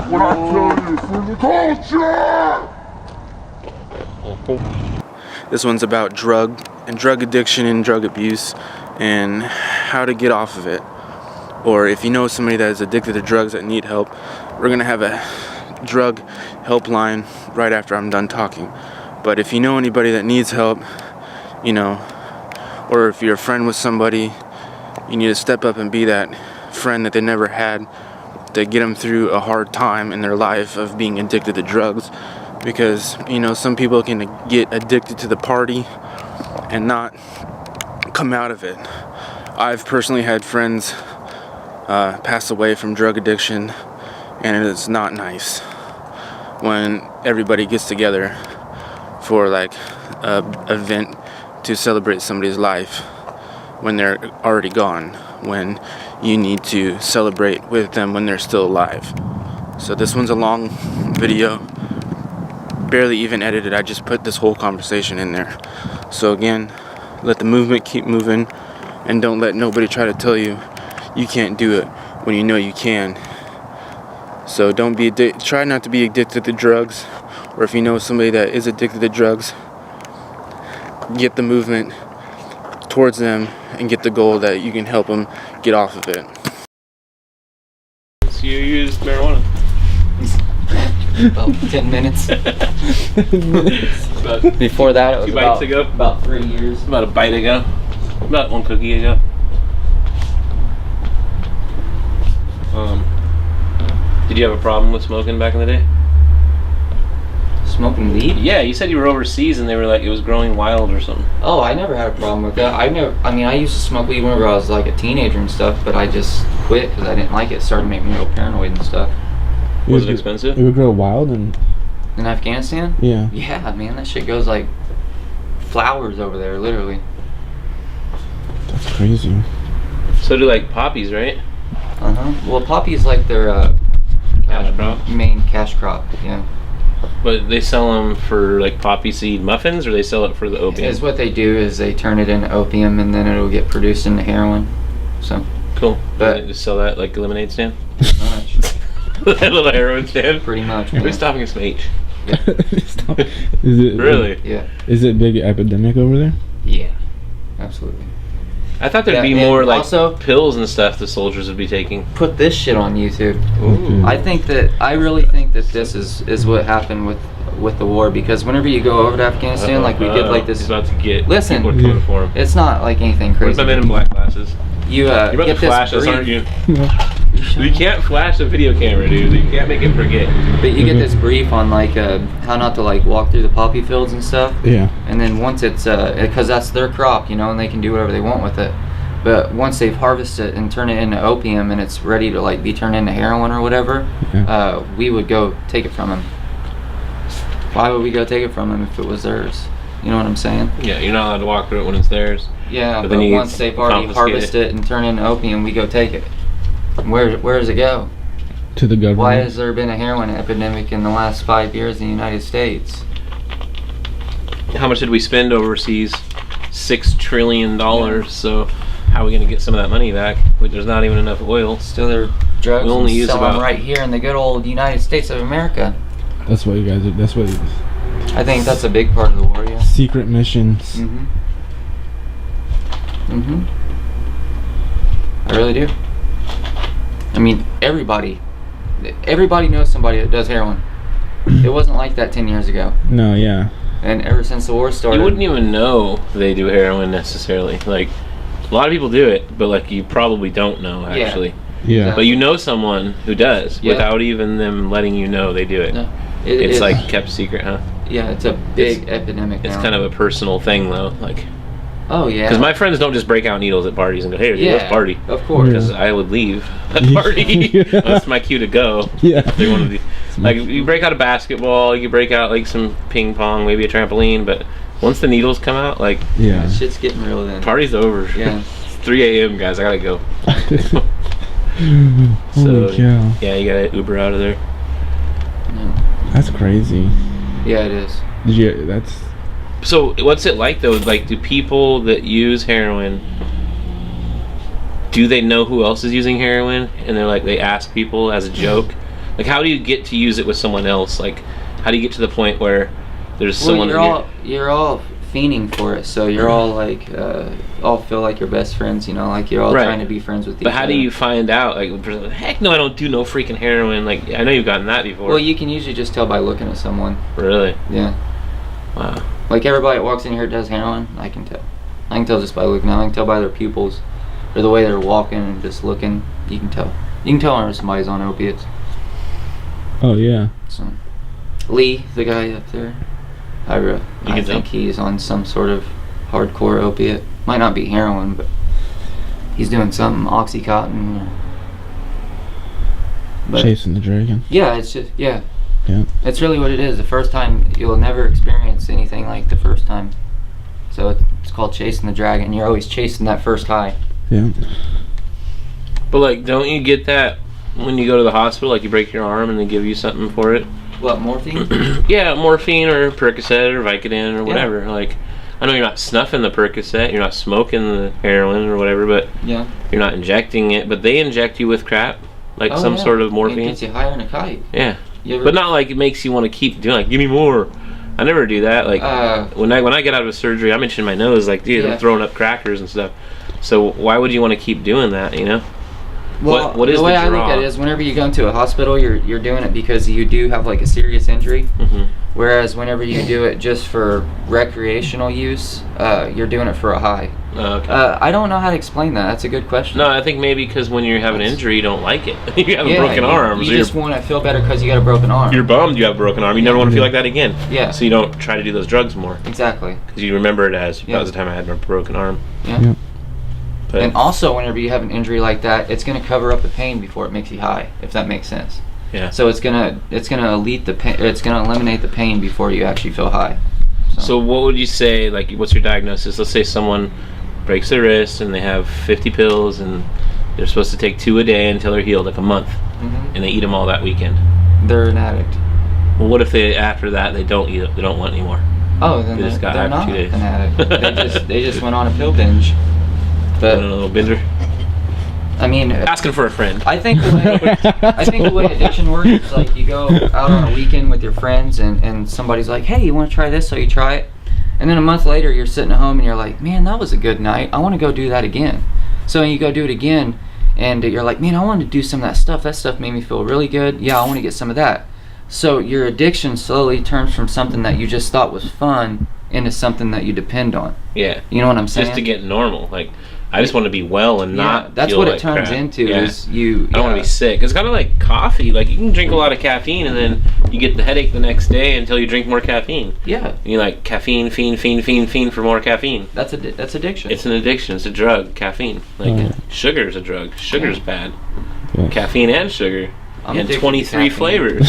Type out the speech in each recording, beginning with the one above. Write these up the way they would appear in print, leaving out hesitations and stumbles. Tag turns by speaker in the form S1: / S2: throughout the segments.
S1: What I tell you, for the culture!
S2: This one's about drug addiction and drug abuse and how to get off of it. Or if you know somebody that is addicted to drugs that need help, we're gonna have a drug helpline right after I'm done talking. But if you know anybody that needs help, you know, or if you're a friend with somebody, you need to step up and be that friend that they never had to get them through a hard time in their life of being addicted to drugs. Because, you know, some people can get addicted to the party and not come out of it. I've personally had friends pass away from drug addiction, and it is not nice when everybody gets together for like a event to celebrate somebody's life when they're already gone, when you need to celebrate with them when they're still alive. So this one's a long video, barely even edited. I just put this whole conversation in there. So again, let the movement keep moving, and don't let nobody try to tell you you can't do it when you know you can. So don't be try not to be addicted to drugs, or if you know somebody that is addicted to drugs, get the movement towards them and get the goal that you can help them get off of it.
S3: So you used marijuana?
S4: About 10 minutes. Before that, it was
S3: 2 bites ago?
S4: about 3 years.
S3: About a bite ago. About 1 cookie ago. Did you have a problem with smoking back in the day?
S4: Smoking weed?
S3: Yeah, you said you were overseas and they were like it was growing wild or something.
S4: Oh, I never had a problem with that. I mean, I used to smoke weed whenever I was like a teenager and stuff, but I just quit because I didn't like it. It started making me real paranoid and stuff.
S3: Was it expensive?
S5: It would grow wild and...
S4: In Afghanistan?
S5: Yeah.
S4: Yeah, man, that shit goes like flowers over there, literally.
S5: That's crazy.
S3: So do like poppies, right?
S4: Well, poppy is like their
S3: Cash crop?
S4: main cash crop, yeah.
S3: But they sell them for like poppy seed muffins, or they sell it for the opium?
S4: Is what they do is they turn it into opium and then it'll get produced into heroin. So
S3: Cool.
S4: But-
S3: They just sell that like a lemonade stand?
S4: much,
S3: That little heroin stand?
S4: pretty much.
S3: We're
S4: Man.
S3: stopping some H.
S5: Stop. Is it
S3: Really?
S4: Yeah,
S5: Is it big epidemic over there?
S4: yeah, absolutely.
S3: I thought there'd
S4: Yeah,
S3: be
S4: and
S3: more like
S4: also-
S3: pills and stuff the soldiers would be taking.
S4: Put this shit on YouTube.
S5: Ooh.
S4: I really think that this is what happened with the war, because whenever you go over to Afghanistan, like we did like
S3: He's
S4: this.
S3: about to get
S4: Listen.
S3: people coming for him.
S4: It's not like anything
S3: Where's
S4: crazy.
S3: my men in black glasses?
S4: You
S3: You're about
S4: get
S3: to
S4: this
S3: flash us,
S4: brief,
S3: aren't you? You can't flash a video camera, dude. You can't make it forget.
S4: but you get this brief on like how not to like walk through the poppy fields and stuff.
S5: Yeah.
S4: And then once it's because that's their crop, you know, and they can do whatever they want with it. But once they've harvested it and turn it into opium and it's ready to like be turned into heroin or whatever,
S5: Yeah.
S4: we would go take it from them. Why would we go take it from them if it was theirs? You know what I'm saying?
S3: Yeah, you're not allowed to walk through it when it's theirs.
S4: Yeah,
S3: But
S4: but
S3: then you
S4: once they've already
S3: confiscate
S4: harvested it and turned it into opium, we go take it. Where does it go?
S5: To the government.
S4: Why has there been a heroin epidemic in the last 5 years in the United States?
S3: How much did we spend overseas? $6 trillion. So how are we going to get some of that money back? There's not even enough oil.
S4: Still, their drugs
S3: We only use
S4: sell them
S3: about-
S4: right here in the good old United States of America.
S5: That's what you guys are. That's what
S4: I think that's a big part of the war, yeah.
S5: secret missions.
S4: Mhm. Mhm. I really do. I mean, everybody knows somebody that does heroin. It wasn't like that 10 years ago.
S5: No, yeah.
S4: And ever since the war started,
S3: You wouldn't even know they do heroin necessarily. Like, a lot of people do it, but like you probably don't know actually.
S5: Yeah.
S3: But you know someone who does
S4: Yeah.
S3: without even them letting you know they do it.
S4: No,
S3: It's like kept secret, huh?
S4: yeah, it's a big epidemic
S3: It's
S4: now.
S3: kind of a personal thing though, like
S4: Oh yeah.
S3: because my friends don't just break out needles at parties and go, "Hey,
S4: yeah,
S3: let's party,"
S4: Of course.
S3: because I would leave a party.
S5: Yeah.
S3: That's my cue to go.
S5: Yeah.
S3: They want to be like you break out a basketball, you break out like some ping pong, maybe a trampoline, but once the needles come out, like
S5: Yeah.
S4: Shit's getting real then.
S3: party's over.
S4: Yeah.
S3: It's 3 a.m. guys, I gotta go.
S5: Holy cow.
S3: Yeah, you gotta Uber out of there.
S4: No.
S5: That's crazy.
S4: Yeah, it is.
S5: Did you? That's.
S3: So what's it like though? Like, do people that use heroin, do they know who else is using heroin? And they're like, they ask people as a joke, Like, how do you get to use it with someone else? Like, how do you get to the point where there's
S4: Well,
S3: someone
S4: you're all fiending for it, so you're all like, all feel like you're best friends, you know, like you're all
S3: Right.
S4: trying to be friends with each
S3: But
S4: other.
S3: how do you find out? Like, heck no, I don't do no freaking heroin. Like, I know you've gotten that before.
S4: Well, you can usually just tell by looking at someone.
S3: Really?
S4: Yeah.
S3: Wow.
S4: Like everybody that walks in here does heroin, I can tell. I can tell just by looking. I can tell by their pupils, or the way they're walking and just looking. You can tell. You can tell when somebody's on opiates.
S5: Oh yeah.
S4: So, Lee, the guy up there, I
S3: can
S4: think
S3: tell?
S4: he's on some sort of hardcore opiate. Might not be heroin, but he's doing something, Oxycontin. But
S5: Chasing the dragon.
S4: yeah, it's just
S5: Yeah.
S4: it's really what it is. The first time, you'll never experience anything like the first time. So it's called chasing the dragon. You're always chasing that first high.
S5: Yeah.
S3: But, like, don't you get that when you go to the hospital? Like, you break your arm and they give you something for it?
S4: What, morphine?
S3: Yeah, morphine or Percocet or Vicodin or whatever. Like, I know you're not snuffing the Percocet, you're not smoking the heroin or whatever, but
S4: Yeah.
S3: you're not injecting it. But they inject you with crap, like
S4: Oh,
S3: some
S4: yeah.
S3: sort of
S4: It
S3: morphine.
S4: gets you higher than a kite.
S3: Yeah,
S4: You ever,
S3: but not like it makes you want to keep doing. Like, give me more. I never do that. Like, when I get out of a surgery, I'm itching my nose. Like, dude,
S4: Yeah.
S3: I'm throwing up crackers and stuff. So why would you want to keep doing that? You know?
S4: Well,
S3: what is
S4: the way
S3: the
S4: I look
S3: draw?
S4: at it is, whenever you go into a hospital, you're doing it because you do have like a serious injury.
S3: Hmm.
S4: Whereas whenever you do it just for recreational use, you're doing it for a high.
S3: Okay.
S4: I don't know how to explain that. That's a good question.
S3: No, I think maybe because when you have an injury, you don't like it. You have a broken
S4: you,
S3: arm.
S4: You
S3: so
S4: just want to feel better because you got a broken arm.
S3: you're bummed you have a broken arm. You never want to feel like that again.
S4: Yeah.
S3: So you don't try to do those drugs more
S4: Exactly.
S3: because you remember it as
S4: Yeah.
S3: that was the time I had my broken arm.
S4: Yeah.
S5: Yeah.
S3: But
S4: And also, whenever you have an injury like that, it's going to cover up the pain before it makes you high, if that makes sense.
S3: yeah.
S4: So it's gonna elite the pain. It's gonna eliminate the pain before you actually feel high.
S3: So what would you say? Like, what's your diagnosis? Let's say someone breaks their wrist and they have 50 pills and they're supposed to take 2 a day until they're healed, like a month, and they eat them all that weekend.
S4: They're an addict.
S3: Well, what if they after that they don't eat it? They don't want any more.
S4: Oh, then
S3: They just got
S4: they're
S3: high for
S4: not
S3: 2 days.
S4: an addict. they just went on a pill binge.
S3: Want a
S4: But
S3: little binger?
S4: I mean,
S3: Asking for a friend.
S4: I think the way addiction works is like you go out on a weekend with your friends and somebody's like, hey, you want to try this? So you try it. And then a month later, you're sitting at home and you're like, man, that was a good night. I want to go do that again. So you go do it again and you're like, man, I want to do some of that stuff. That stuff made me feel really good. Yeah, I want to get some of that. So your addiction slowly turns from something that you just thought was fun into something that you depend on.
S3: Yeah.
S4: You know what I'm saying?
S3: Just to get normal. Like, I just want to be well and not.
S4: That's
S3: feel
S4: what
S3: like
S4: it turns
S3: crap.
S4: into.
S3: Yeah.
S4: Is you?
S3: I don't want to be sick. It's kind of like coffee. Like, you can drink a lot of caffeine and then you get the headache the next day until you drink more caffeine.
S4: Yeah,
S3: And you like caffeine, fiend for more caffeine.
S4: that's addiction.
S3: It's an addiction. It's a drug. Caffeine. Like, sugar is a drug. Sugar's bad.
S5: Yeah.
S3: Caffeine and sugar.
S4: I'm
S3: And
S4: addicted to
S3: 23
S4: caffeine.
S3: flavors.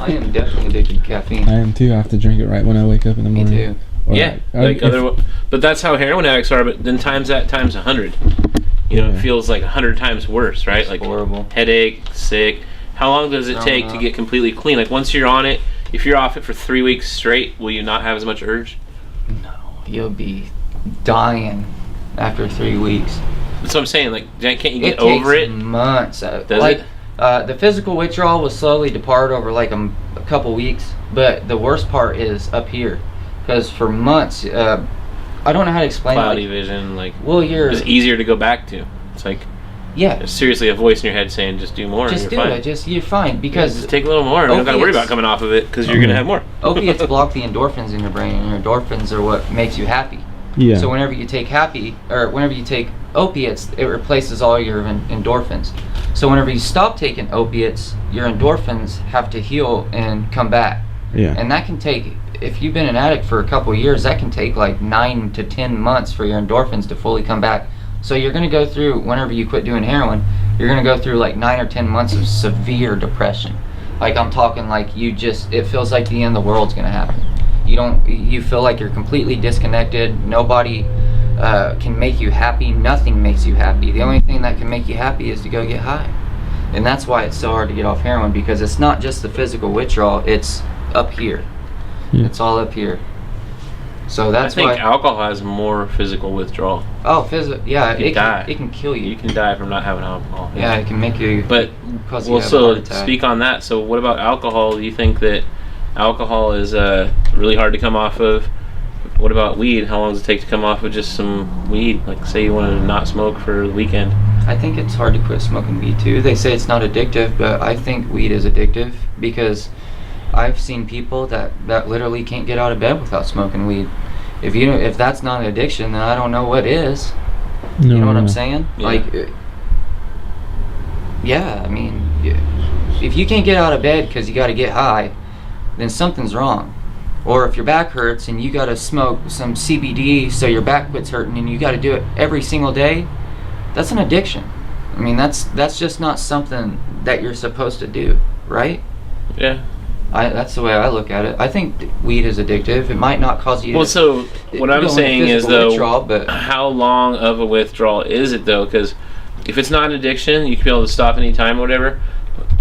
S4: I am definitely addicted to caffeine.
S5: I am too. I have to drink it right when I wake up in the
S4: Me
S5: morning.
S4: too.
S5: Or
S3: Yeah,
S5: like,
S3: like other, but that's how heroin addicts are. But then times that times 100. You know, it
S5: Yeah.
S3: feels like 100 times worse, right? Like
S4: Horrible.
S3: headache, sick. How long does it
S4: Throwing
S3: take to
S4: up.
S3: get completely clean? Like, once you're on it, if you're off it for 3 weeks straight, will you not have as much urge?
S4: No, you'll be dying after 3 weeks.
S3: That's what I'm saying. Like, can't you get
S4: It
S3: over
S4: takes
S3: it?
S4: months.
S3: Does
S4: like,
S3: it?
S4: The physical withdrawal will slowly depart over like a couple weeks, but the worst part is up here, because for months, I don't know how to explain
S3: Cloudy
S4: it.
S3: vision, like,
S4: Well, you're
S3: it's easier to go back to. It's like
S4: yeah.
S3: there's seriously a voice in your head saying, "Just do more."
S4: Just
S3: and
S4: do
S3: you're fine.
S4: it. You're fine because
S3: Just take a little more. We don't got to worry about
S4: Opiates-
S3: coming off of it because you're gonna have more.
S4: opiates block the endorphins in your brain, and your endorphins are what makes you happy.
S5: Yeah.
S4: So whenever you take whenever you take opiates, it replaces all your endorphins. So whenever you stop taking opiates, your endorphins have to heal and come back.
S5: yeah.
S4: And that can take, if you've been an addict for a couple of years, that can take like 9 to 10 months for your endorphins to fully come back. So you're going to go through, whenever you quit doing heroin, you're going to go through like 9 or 10 months of severe depression. Like, I'm talking like it feels like the end of the world's going to happen. You feel like you're completely disconnected. Nobody can make you happy. Nothing makes you happy. The only thing that can make you happy is to go get high. And that's why it's so hard to get off heroin, because it's not just the physical withdrawal, it's up here.
S5: Yeah.
S4: It's all up here. So that's
S3: I think
S4: why.
S3: alcohol has more physical withdrawal.
S4: Oh, yeah,
S3: You die.
S4: it can kill
S3: You
S4: you.
S3: can die from not having alcohol.
S4: Yeah, it can make you.
S3: But
S4: cause you
S3: well,
S4: have a heart
S3: so
S4: attack.
S3: speak on that. So what about alcohol? Do you think that alcohol is really hard to come off of? What about weed? How long does it take to come off of just some weed? Like, say you wanted to not smoke for the weekend.
S4: I think it's hard to quit smoking weed too. They say it's not addictive, but I think weed is addictive because I've seen people that literally can't get out of bed without smoking weed. If that's not an addiction, then I don't know what is.
S5: No,
S4: You know what I'm
S5: no.
S4: saying?
S3: Yeah.
S4: Like, yeah, I mean, if you can't get out of bed because you got to get high, then something's wrong. Or if your back hurts and you got to smoke some CBD so your back quits hurting and you got to do it every single day, that's an addiction. I mean, that's just not something that you're supposed to do, right?
S3: Yeah.
S4: That's the way I look at it. I think weed is addictive. It might not cause you
S3: Well,
S4: to
S3: so what
S4: go
S3: I'm
S4: into
S3: saying is
S4: physical
S3: though,
S4: withdrawal, but
S3: how long of a withdrawal is it though? Because if it's not an addiction, you can be able to stop any time or whatever.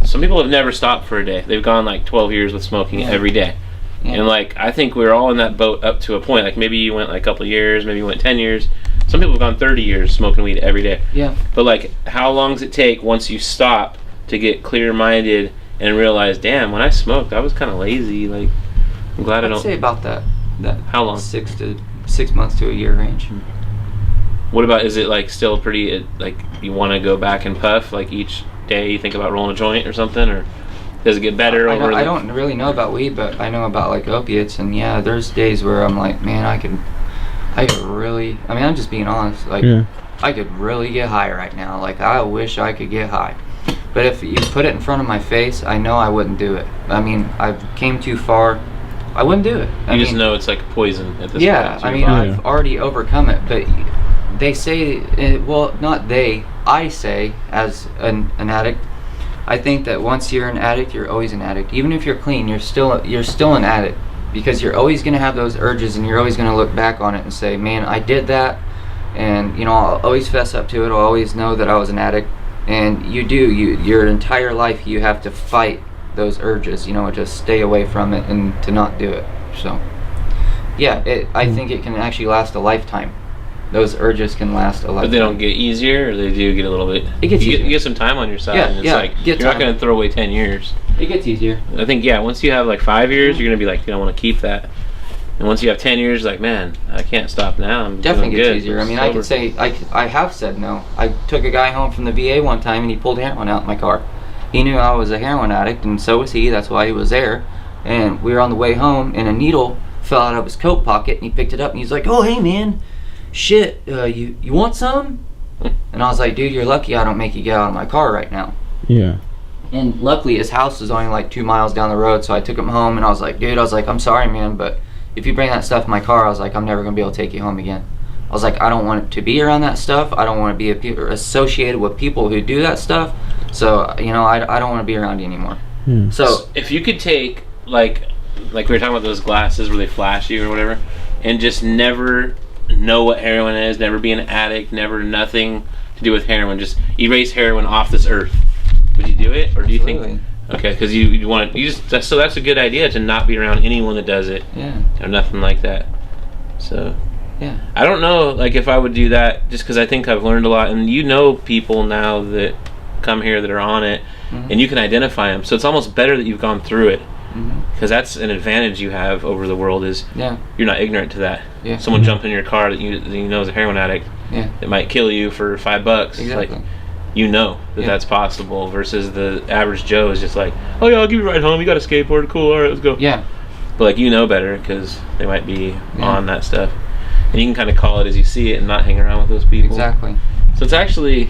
S3: Some people have never stopped for a day. They've gone like 12 years with smoking
S4: Yeah.
S3: every day.
S4: Yeah.
S3: And like, I think we're all in that boat up to a point. Like maybe you went like a couple of years, maybe you went 10 years. Some people have gone 30 years smoking weed every day.
S4: yeah.
S3: But like, how long does it take once you stop to get clear-minded and realize, damn, when I smoked, I was kind of lazy. Like, I'm glad I
S4: I'd
S3: don't.
S4: say about that.
S3: How long?
S4: 6 months to a year range.
S3: What about, is it like still pretty, like you want to go back and puff like each day you think about rolling a joint or something, or does it get better over
S4: I don't really know about weed, but I know about like opiates, and yeah, there's days where I'm like, man, I could really, I mean, I'm just being honest, like,
S5: Yeah.
S4: I could really get high right now. Like, I wish I could get high. But if you put it in front of my face, I know I wouldn't do it. I mean, I came too far. I wouldn't do it.
S3: You just know it's like poison at this
S4: Yeah,
S3: point.
S4: I
S3: to
S4: mean,
S3: your body.
S4: I've already overcome it, but they say, well, not they, I say, as an addict, I think that once you're an addict, you're always an addict. Even if you're clean, you're still an addict, because you're always going to have those urges, and you're always going to look back on it and say, man, I did that, and, you know, I'll always fess up to it. I'll always know that I was an addict, and your entire life, you have to fight those urges, you know, just stay away from it and to not do it. So, yeah, I think it can actually last a lifetime. Those urges can last a lifetime.
S3: But they don't get easier, or they do get a little bit.
S4: It gets
S3: you
S4: easier.
S3: get some time on your side,
S4: Yeah,
S3: and it's
S4: yeah,
S3: like
S4: get
S3: you're not
S4: time.
S3: going to throw away 10 years.
S4: It gets easier.
S3: I think once you have like 5 years, you're going to be like, I want to keep that. And once you have 10 years, like, man, I can't stop now. I'm
S4: Definitely
S3: doing
S4: gets
S3: good.
S4: easier. I mean,
S3: I'm
S4: I could
S3: sober.
S4: say I have said no. I took a guy home from the VA one time, and he pulled heroin out in my car. He knew I was a heroin addict, and so was he. That's why he was there. And we were on the way home, and a needle fell out of his coat pocket, and he picked it up, and he's like, "Oh, hey, man, shit, you want some?" And I was like, "Dude, you're lucky I don't make you get out of my car right now."
S5: Yeah.
S4: And luckily, his house was only like 2 miles down the road, so I took him home, and I was like, "Dude, I'm sorry, man, but if you bring that stuff in my car," I was like, "I'm never gonna be able to take you home again." I was like, "I don't want to be around that stuff. I don't want to be associated with people who do that stuff. So, you know, I don't want to be around you anymore."
S5: Yeah.
S4: So,
S3: If you could take, like we were talking about those glasses where they flash you or whatever, and just never know what heroin is, never be an addict, never nothing to do with heroin, just erase heroin off this earth, would you do it? Or do you think...
S4: absolutely.
S3: Okay, because you want to, so that's a good idea, to not be around anyone that does it,
S4: Yeah,
S3: or nothing like that. So
S4: yeah,
S3: I don't know, like, if I would do that, just because I think I've learned a lot, and you know people now that come here that are on it,
S4: Mhm.
S3: and you can identify them. So it's almost better that you've gone through it,
S4: hmm
S3: because that's an advantage you have over the world, is
S4: yeah,
S3: you're not ignorant to that.
S4: yeah,
S3: Someone jumped in your car that you know is a heroin addict
S4: yeah,
S3: that might kill you for $5.
S4: exactly.
S3: Like, you know that
S4: Yeah.
S3: that's possible, versus the average Joe is just like, oh yeah, I'll give you a ride home, you got a skateboard, cool, alright, let's go.
S4: Yeah,
S3: But like, you know better, because they might be
S4: Yeah.
S3: on that stuff, and you can kind of call it as you see it and not hang around with those people.
S4: exactly.
S3: So it's actually,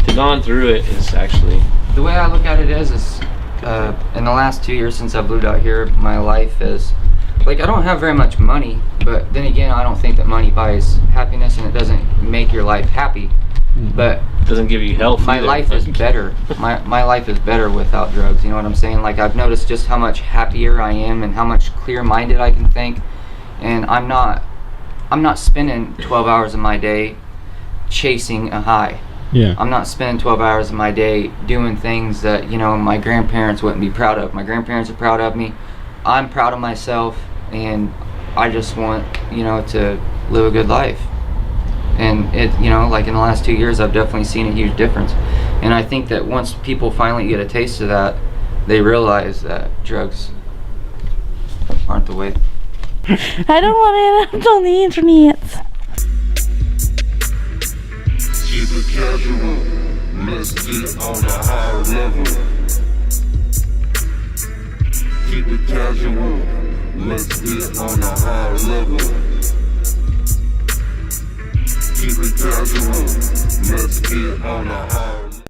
S3: to gone through it is actually,
S4: The way I look at it is in the last 2 years since I've moved out here, my life is like, I don't have very much money, but then again, I don't think that money buys happiness, and it doesn't make your life happy. But
S3: doesn't give you health.
S4: my
S3: either.
S4: life is better. My life is better without drugs. You know what I'm saying? Like, I've noticed just how much happier I am and how much clear-minded I can think. And I'm not spending 12 hours of my day chasing a high.
S5: Yeah.
S4: I'm not spending 12 hours of my day doing things that, you know, my grandparents wouldn't be proud of. My grandparents are proud of me. I'm proud of myself, and I just want, you know, to live a good life. And it, you know, like in the last 2 years, I've definitely seen a huge difference. And I think that once people finally get a taste of that, they realize that drugs aren't the way.
S6: I don't want it on the internet.
S1: Keep it casual. Let's get on a higher level. Keep it casual. Let's get on a higher level. Keep it casual. Let's get on a higher level.